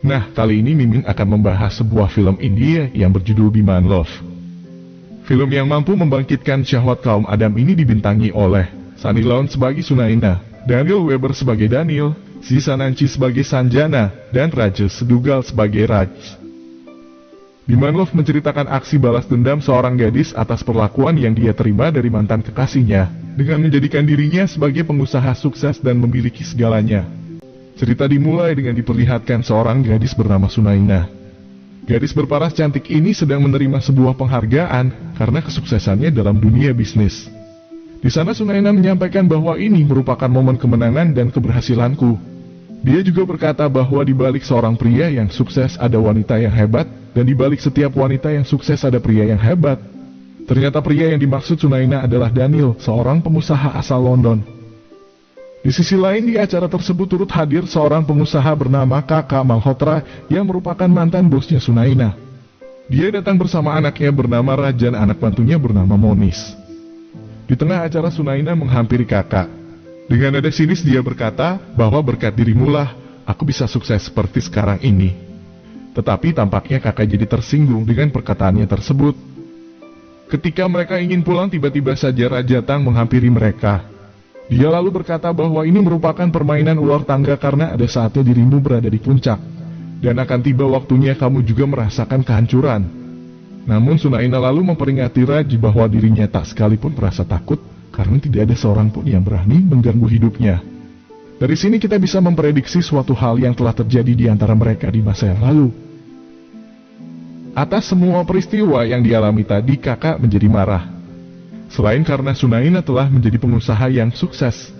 Nah, kali ini Mimin akan membahas sebuah film India yang berjudul Be My Love. Film yang mampu membangkitkan syahwat kaum Adam ini dibintangi oleh Sunny Leon sebagai Sunaina, Daniel Weber sebagai Daniel, Sisa Nanci sebagai Sanjana, dan Rajesh Sehgal sebagai Raj. Be My Love menceritakan aksi balas dendam seorang gadis atas perlakuan yang dia terima dari mantan kekasihnya, dengan menjadikan dirinya sebagai pengusaha sukses dan memiliki segalanya. Cerita dimulai dengan diperlihatkan seorang gadis bernama Sunaina. Gadis berparas cantik ini sedang menerima sebuah penghargaan karena kesuksesannya dalam dunia bisnis. Di sana Sunaina menyampaikan bahwa ini merupakan momen kemenangan dan keberhasilanku. Dia juga berkata bahwa di balik seorang pria yang sukses ada wanita yang hebat, dan di balik setiap wanita yang sukses ada pria yang hebat. Ternyata pria yang dimaksud Sunaina adalah Daniel, seorang pengusaha asal London. Di sisi lain di acara tersebut turut hadir seorang pengusaha bernama Kakak Malhotra yang merupakan mantan bosnya Sunaina. Dia datang bersama anaknya bernama Raj dan anak bantunya bernama Monis. Di tengah acara Sunaina menghampiri kakak. Dengan nada sinis dia berkata bahwa berkat dirimulah aku bisa sukses seperti sekarang ini. Tetapi tampaknya kakak jadi tersinggung dengan perkataannya tersebut. Ketika mereka ingin pulang tiba-tiba saja Raj datang menghampiri mereka. Dia lalu berkata bahwa ini merupakan permainan ular tangga karena ada saatnya dirimu berada di puncak. Dan akan tiba waktunya kamu juga merasakan kehancuran. Namun Sunaina lalu memperingati Raj bahwa dirinya tak sekalipun merasa takut karena tidak ada seorang pun yang berani mengganggu hidupnya. Dari sini kita bisa memprediksi suatu hal yang telah terjadi di antara mereka di masa yang lalu. Atas semua peristiwa yang dialami tadi kakak menjadi marah. Selain karena Sunaina telah menjadi pengusaha yang sukses,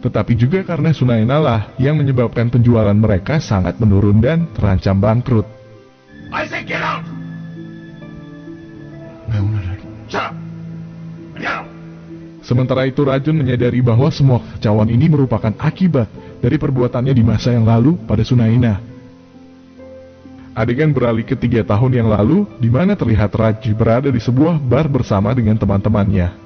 tetapi juga karena Sunaina lah yang menyebabkan penjualan mereka sangat menurun dan terancam bangkrut. I say get out! Shut up! Get out! Sementara itu Rajun menyadari bahwa semua kekacauan ini merupakan akibat dari perbuatannya di masa yang lalu pada Sunaina. Adegan beralih ke 3 tahun yang lalu, di mana terlihat Raj berada di sebuah bar bersama dengan teman-temannya.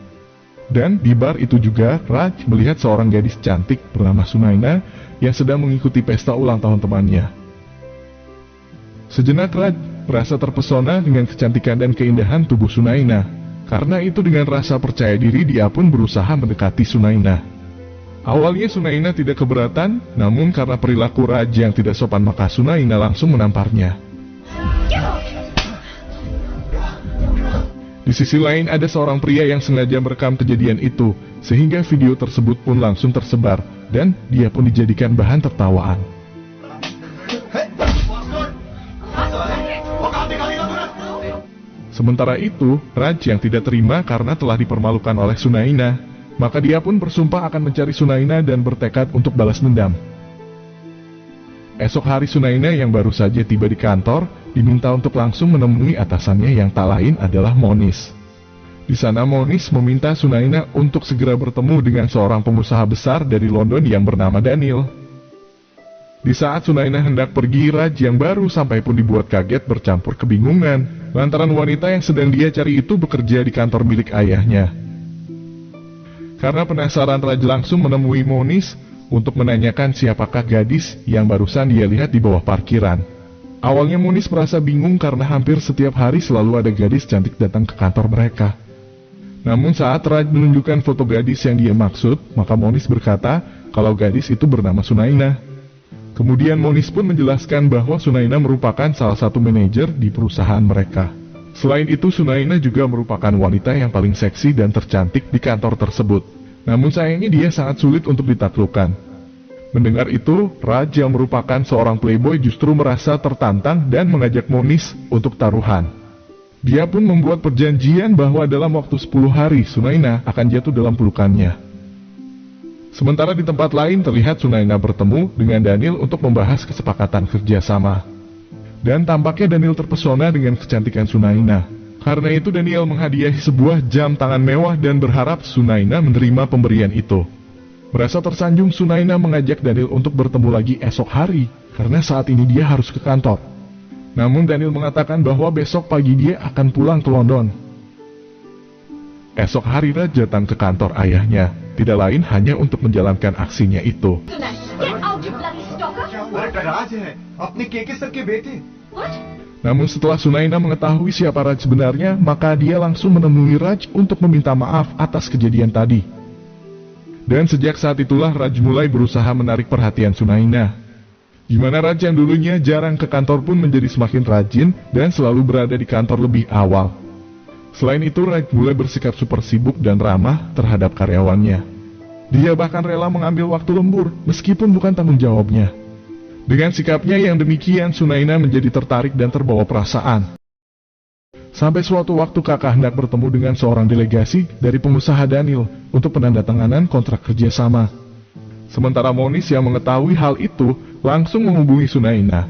Dan di bar itu juga, Raj melihat seorang gadis cantik bernama Sunaina yang sedang mengikuti pesta ulang tahun temannya. Sejenak Raj merasa terpesona dengan kecantikan dan keindahan tubuh Sunaina. Karena itu dengan rasa percaya diri dia pun berusaha mendekati Sunaina. Awalnya Sunaina tidak keberatan, namun karena perilaku Raj yang tidak sopan maka Sunaina langsung menamparnya. Di sisi lain ada seorang pria yang sengaja merekam kejadian itu, sehingga video tersebut pun langsung tersebar, dan dia pun dijadikan bahan tertawaan. Sementara itu, Raj yang tidak terima karena telah dipermalukan oleh Sunaina, maka dia pun bersumpah akan mencari Sunaina dan bertekad untuk balas dendam. Esok hari Sunaina yang baru saja tiba di kantor, diminta untuk langsung menemui atasannya yang tak lain adalah Monis. Di sana Monis meminta Sunaina untuk segera bertemu dengan seorang pengusaha besar dari London yang bernama Daniel. Di saat Sunaina hendak pergi, Raj yang baru sampai pun dibuat kaget bercampur kebingungan, lantaran wanita yang sedang dia cari itu bekerja di kantor milik ayahnya. Karena penasaran Raj langsung menemui Monis untuk menanyakan siapakah gadis yang barusan dia lihat di bawah parkiran. Awalnya Monis merasa bingung karena hampir setiap hari selalu ada gadis cantik datang ke kantor mereka. Namun saat Raj menunjukkan foto gadis yang dia maksud, maka Monis berkata kalau gadis itu bernama Sunaina. Kemudian Monis pun menjelaskan bahwa Sunaina merupakan salah satu manajer di perusahaan mereka. Selain itu Sunaina juga merupakan wanita yang paling seksi dan tercantik di kantor tersebut. Namun sayangnya dia sangat sulit untuk ditaklukkan. Mendengar itu, Raj yang merupakan seorang playboy justru merasa tertantang dan mengajak Monis untuk taruhan. Dia pun membuat perjanjian bahwa dalam waktu 10 hari Sunaina akan jatuh dalam pelukannya. Sementara di tempat lain terlihat Sunaina bertemu dengan Daniel untuk membahas kesepakatan kerjasama. Dan tampaknya Daniel terpesona dengan kecantikan Sunaina. Karena itu Daniel menghadiahi sebuah jam tangan mewah dan berharap Sunaina menerima pemberian itu. Merasa tersanjung, Sunaina mengajak Daniel untuk bertemu lagi esok hari, karena saat ini dia harus ke kantor. Namun Daniel mengatakan bahwa besok pagi dia akan pulang ke London. Esok hari Raj datang ke kantor ayahnya, tidak lain hanya untuk menjalankan aksinya itu. Get out, you bloody stalker! का राज है, अपने केकेसर के बेटे। What? Namun setelah Sunaina mengetahui siapa Raj sebenarnya, maka dia langsung menemui Raj untuk meminta maaf atas kejadian tadi. Dan sejak saat itulah Raj mulai berusaha menarik perhatian Sunaina. Di mana Raj yang dulunya jarang ke kantor pun menjadi semakin rajin dan selalu berada di kantor lebih awal. Selain itu, Raj mulai bersikap super sibuk dan ramah terhadap karyawannya. Dia bahkan rela mengambil waktu lembur meskipun bukan tanggung jawabnya. Dengan sikapnya yang demikian, Sunaina menjadi tertarik dan terbawa perasaan. Sampai suatu waktu kakak hendak bertemu dengan seorang delegasi dari pengusaha Daniel untuk penandatanganan kontrak kerjasama. Sementara Monis yang mengetahui hal itu langsung menghubungi Sunaina.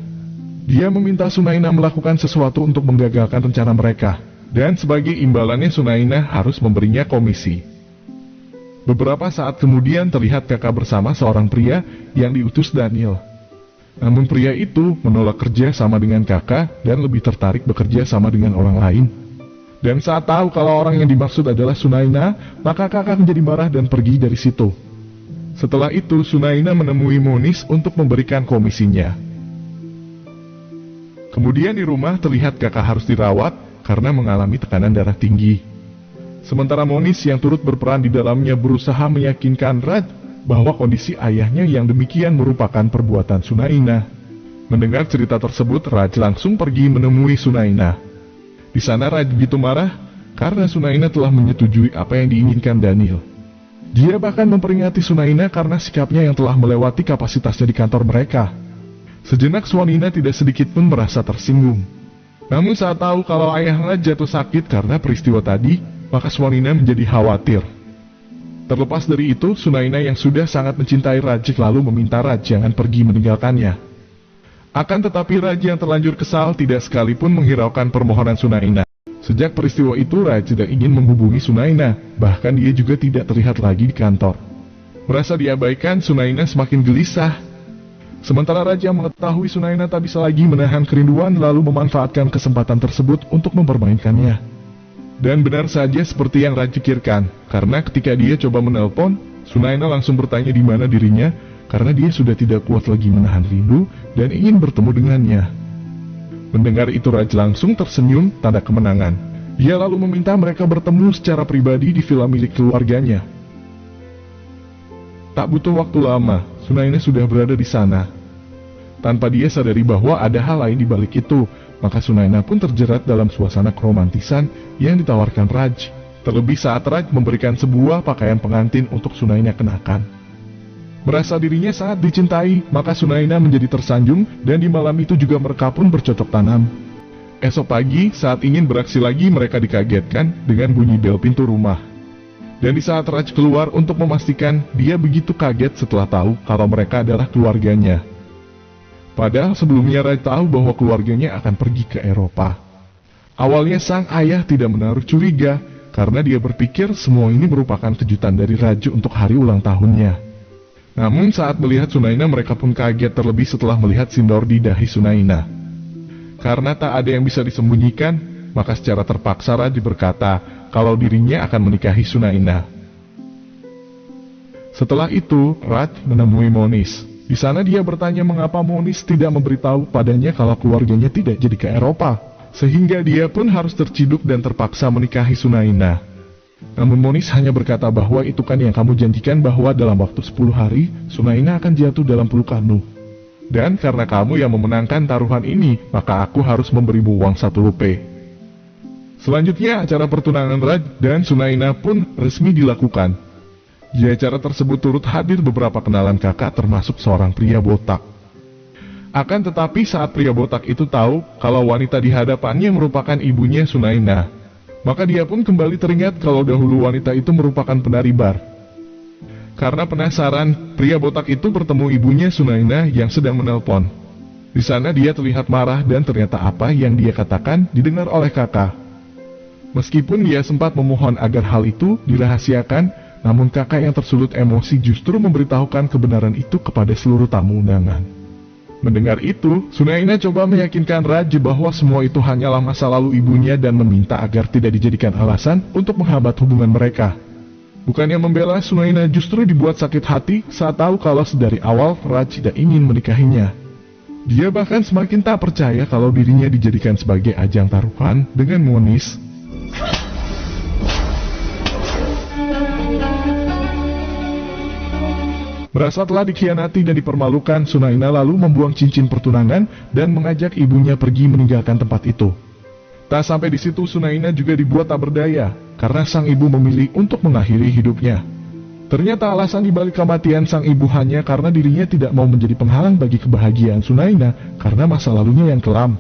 Dia meminta Sunaina melakukan sesuatu untuk menggagalkan rencana mereka, dan sebagai imbalannya Sunaina harus memberinya komisi. Beberapa saat kemudian terlihat kakak bersama seorang pria yang diutus Daniel. Namun pria itu menolak kerja sama dengan kakak dan lebih tertarik bekerja sama dengan orang lain. Dan saat tahu kalau orang yang dimaksud adalah Sunaina, maka kakak menjadi marah dan pergi dari situ. Setelah itu Sunaina menemui Monis untuk memberikan komisinya. Kemudian di rumah terlihat kakak harus dirawat karena mengalami tekanan darah tinggi. Sementara Monis yang turut berperan di dalamnya berusaha meyakinkan Raj bahwa kondisi ayahnya yang demikian merupakan perbuatan Sunaina. Mendengar cerita tersebut, Raj langsung pergi menemui Sunaina. Di sana Raj begitu marah karena Sunaina telah menyetujui apa yang diinginkan Daniel. Dia bahkan memperingati Sunaina karena sikapnya yang telah melewati kapasitasnya di kantor mereka. Sejenak Sunaina tidak sedikit pun merasa tersinggung. Namun saat tahu kalau ayah Raj jatuh sakit karena peristiwa tadi, maka Sunaina menjadi khawatir. Terlepas dari itu, Sunaina yang sudah sangat mencintai Raj lalu meminta Raj jangan pergi meninggalkannya. Akan tetapi Raj yang terlanjur kesal tidak sekalipun menghiraukan permohonan Sunaina. Sejak peristiwa itu Raj tidak ingin menghubungi Sunaina, bahkan dia juga tidak terlihat lagi di kantor. Merasa diabaikan, Sunaina semakin gelisah. Sementara Raj yang mengetahui Sunaina tak bisa lagi menahan kerinduan lalu memanfaatkan kesempatan tersebut untuk mempermainkannya. Dan benar saja seperti yang Raj pikirkan, karena ketika dia coba menelpon, Sunaina langsung bertanya di mana dirinya, karena dia sudah tidak kuat lagi menahan rindu dan ingin bertemu dengannya. Mendengar itu Raj langsung tersenyum tanda kemenangan. Dia lalu meminta mereka bertemu secara pribadi di villa milik keluarganya. Tak butuh waktu lama, Sunaina sudah berada di sana. Tanpa dia sadari bahwa ada hal lain di balik itu, maka Sunaina pun terjerat dalam suasana keromantisan yang ditawarkan Raj. Terlebih saat Raj memberikan sebuah pakaian pengantin untuk Sunaina kenakan. Merasa dirinya sangat dicintai, maka Sunaina menjadi tersanjung dan di malam itu juga mereka pun bercocok tanam. Esok pagi, saat ingin beraksi lagi mereka dikagetkan dengan bunyi bel pintu rumah. Dan di saat Raj keluar untuk memastikan, dia begitu kaget setelah tahu kalau mereka adalah keluarganya. Padahal sebelumnya Raj tahu bahwa keluarganya akan pergi ke Eropa. Awalnya sang ayah tidak menaruh curiga, karena dia berpikir semua ini merupakan kejutan dari Raj untuk hari ulang tahunnya. Namun saat melihat Sunaina mereka pun kaget terlebih setelah melihat sindor di dahi Sunaina. Karena tak ada yang bisa disembunyikan, maka secara terpaksa Raj berkata kalau dirinya akan menikahi Sunaina. Setelah itu, Raj menemui Monis. Di sana dia bertanya mengapa Monis tidak memberitahu padanya kalau keluarganya tidak jadi ke Eropa, sehingga dia pun harus terciduk dan terpaksa menikahi Sunaina. Namun Monis hanya berkata bahwa itu kan yang kamu janjikan bahwa dalam waktu 10 hari, Sunaina akan jatuh dalam pelukanmu. Dan karena kamu yang memenangkan taruhan ini, maka aku harus memberimu uang 1 rupiah. Selanjutnya acara pertunangan Raj dan Sunaina pun resmi dilakukan. Di acara tersebut turut hadir beberapa kenalan kakak termasuk seorang pria botak. Akan tetapi saat pria botak itu tahu kalau wanita di hadapannya merupakan ibunya Sunaina, maka dia pun kembali teringat kalau dahulu wanita itu merupakan penari bar. Karena penasaran, pria botak itu bertemu ibunya Sunaina yang sedang menelpon. Di sana dia terlihat marah dan ternyata apa yang dia katakan didengar oleh kakak. Meskipun dia sempat memohon agar hal itu dirahasiakan, namun kakak yang tersulut emosi justru memberitahukan kebenaran itu kepada seluruh tamu undangan. Mendengar itu, Sunaina coba meyakinkan Raj bahwa semua itu hanyalah masa lalu ibunya dan meminta agar tidak dijadikan alasan untuk menghambat hubungan mereka. Bukannya membela, Sunaina justru dibuat sakit hati saat tahu kalau sedari awal Raj tidak ingin menikahinya. Dia bahkan semakin tak percaya kalau dirinya dijadikan sebagai ajang taruhan dengan Moniz. Merasa telah dikhianati dan dipermalukan, Sunaina lalu membuang cincin pertunangan dan mengajak ibunya pergi meninggalkan tempat itu. Tak sampai di situ, Sunaina juga dibuat tak berdaya karena sang ibu memilih untuk mengakhiri hidupnya. Ternyata alasan dibalik kematian sang ibu hanya karena dirinya tidak mau menjadi penghalang bagi kebahagiaan Sunaina karena masa lalunya yang kelam.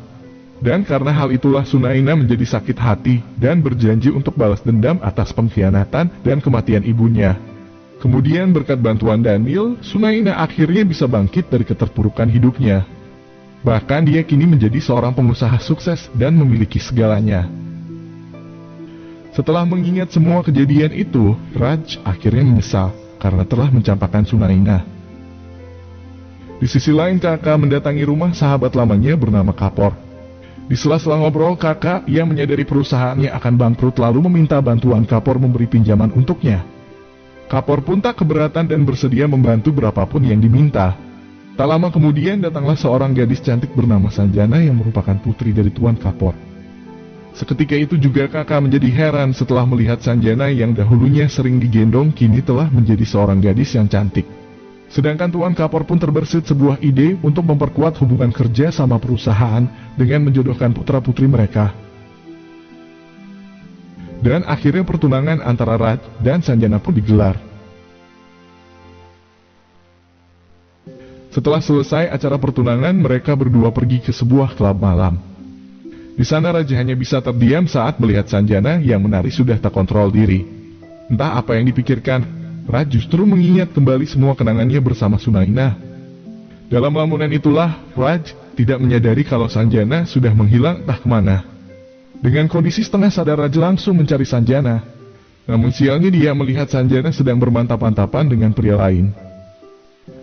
Dan karena hal itulah Sunaina menjadi sakit hati dan berjanji untuk balas dendam atas pengkhianatan dan kematian ibunya. Kemudian berkat bantuan Daniel, Sunaina akhirnya bisa bangkit dari keterpurukan hidupnya. Bahkan dia kini menjadi seorang pengusaha sukses dan memiliki segalanya. Setelah mengingat semua kejadian itu, Raj akhirnya menyesal karena telah mencampakkan Sunaina. Di sisi lain, kakak mendatangi rumah sahabat lamanya bernama Kapor. Di sela-sela ngobrol, kakak yang menyadari perusahaannya akan bangkrut lalu meminta bantuan Kapor memberi pinjaman untuknya. Kapor pun tak keberatan dan bersedia membantu berapapun yang diminta. Tak lama kemudian datanglah seorang gadis cantik bernama Sanjana yang merupakan putri dari Tuan Kapor. Seketika itu juga kakak menjadi heran setelah melihat Sanjana yang dahulunya sering digendong kini telah menjadi seorang gadis yang cantik. Sedangkan Tuan Kapor pun terbersit sebuah ide untuk memperkuat hubungan kerja sama perusahaan dengan menjodohkan putra-putri mereka. Dan akhirnya pertunangan antara Raj dan Sanjana pun digelar. Setelah selesai acara pertunangan, mereka berdua pergi ke sebuah klub malam. Di sana Raj hanya bisa terdiam saat melihat Sanjana yang menari sudah tak kontrol diri. Entah apa yang dipikirkan, Raj justru mengingat kembali semua kenangannya bersama Sunaina. Dalam lamunan itulah, Raj tidak menyadari kalau Sanjana sudah menghilang entah kemana. Dengan kondisi setengah sadar, Raj langsung mencari Sanjana. Namun sialnya dia melihat Sanjana sedang bermantap-mantapan dengan pria lain.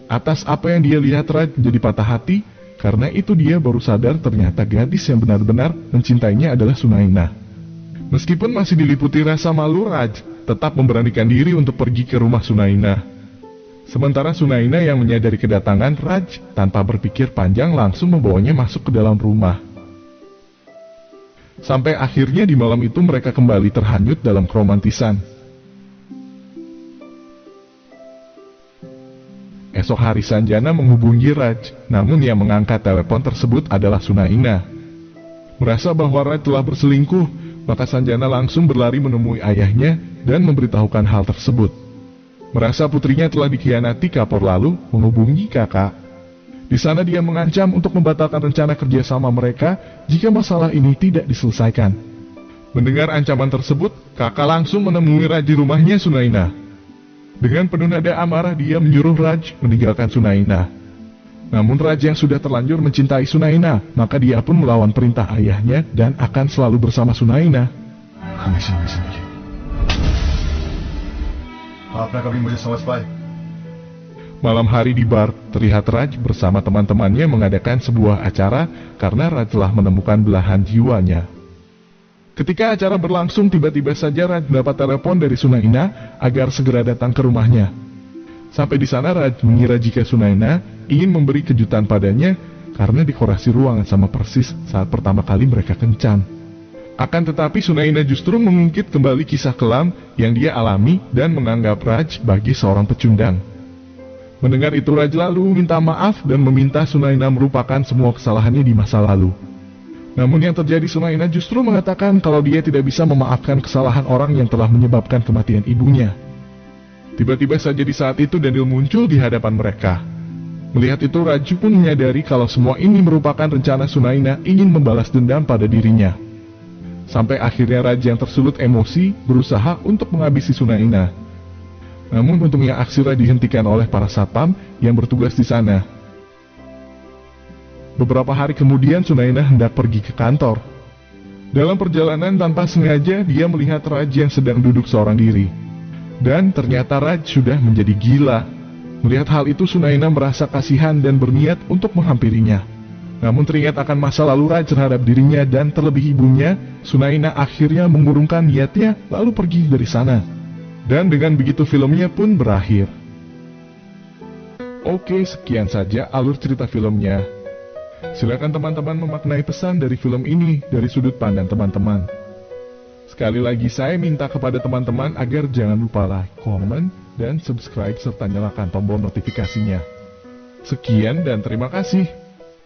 Atas apa yang dia lihat, Raj menjadi patah hati, karena itu dia baru sadar ternyata gadis yang benar-benar mencintainya adalah Sunaina. Meskipun masih diliputi rasa malu, Raj tetap memberanikan diri untuk pergi ke rumah Sunaina. Sementara Sunaina yang menyadari kedatangan Raj, tanpa berpikir panjang langsung membawanya masuk ke dalam rumah. Sampai akhirnya di malam itu mereka kembali terhanyut dalam keromantisan. Esok hari Sanjana menghubungi Raj, namun yang mengangkat telepon tersebut adalah Sunaina. Merasa bahwa Raj telah berselingkuh, maka Sanjana langsung berlari menemui ayahnya dan memberitahukan hal tersebut. Merasa putrinya telah dikhianati, Kapor lalu menghubungi kakak. Di sana dia mengancam untuk membatalkan rencana kerjasama mereka jika masalah ini tidak diselesaikan. Mendengar ancaman tersebut, kakak langsung menemui Raj di rumahnya Sunaina. Dengan penuh nada amarah dia menyuruh Raj meninggalkan Sunaina. Namun Raj yang sudah terlanjur mencintai Sunaina, maka dia pun melawan perintah ayahnya dan akan selalu bersama Sunaina. आपने कभी मुझे समझ पाए? Malam hari di bar, terlihat Raj bersama teman-temannya mengadakan sebuah acara karena Raj telah menemukan belahan jiwanya. Ketika acara berlangsung, tiba-tiba saja Raj mendapat telepon dari Sunaina agar segera datang ke rumahnya. Sampai di sana Raj mengira jika Sunaina ingin memberi kejutan padanya karena dekorasi ruangan sama persis saat pertama kali mereka kencan. Akan tetapi Sunaina justru mengungkit kembali kisah kelam yang dia alami dan menganggap Raj bagi seorang pecundang. Mendengar itu Raj lalu minta maaf dan meminta Sunaina melupakan semua kesalahannya di masa lalu. Namun yang terjadi, Sunaina justru mengatakan kalau dia tidak bisa memaafkan kesalahan orang yang telah menyebabkan kematian ibunya. Tiba-tiba saja di saat itu Daniel muncul di hadapan mereka. Melihat itu Raj pun menyadari kalau semua ini merupakan rencana Sunaina ingin membalas dendam pada dirinya. Sampai akhirnya Raj yang tersulut emosi berusaha untuk menghabisi Sunaina. Namun untungnya aksi Raj dihentikan oleh para satpam yang bertugas di sana. Beberapa hari kemudian Sunaina hendak pergi ke kantor. Dalam perjalanan tanpa sengaja dia melihat Raj yang sedang duduk seorang diri. Dan ternyata Raj sudah menjadi gila. Melihat hal itu Sunaina merasa kasihan dan berniat untuk menghampirinya. Namun teringat akan masa lalu Raj terhadap dirinya dan terlebih ibunya, Sunaina akhirnya mengurungkan niatnya lalu pergi dari sana. Dan dengan begitu filmnya pun berakhir. Oke, sekian saja alur cerita filmnya. Silakan teman-teman memaknai pesan dari film ini dari sudut pandang teman-teman. Sekali lagi saya minta kepada teman-teman agar jangan lupa like, komen, dan subscribe serta nyalakan tombol notifikasinya. Sekian dan terima kasih.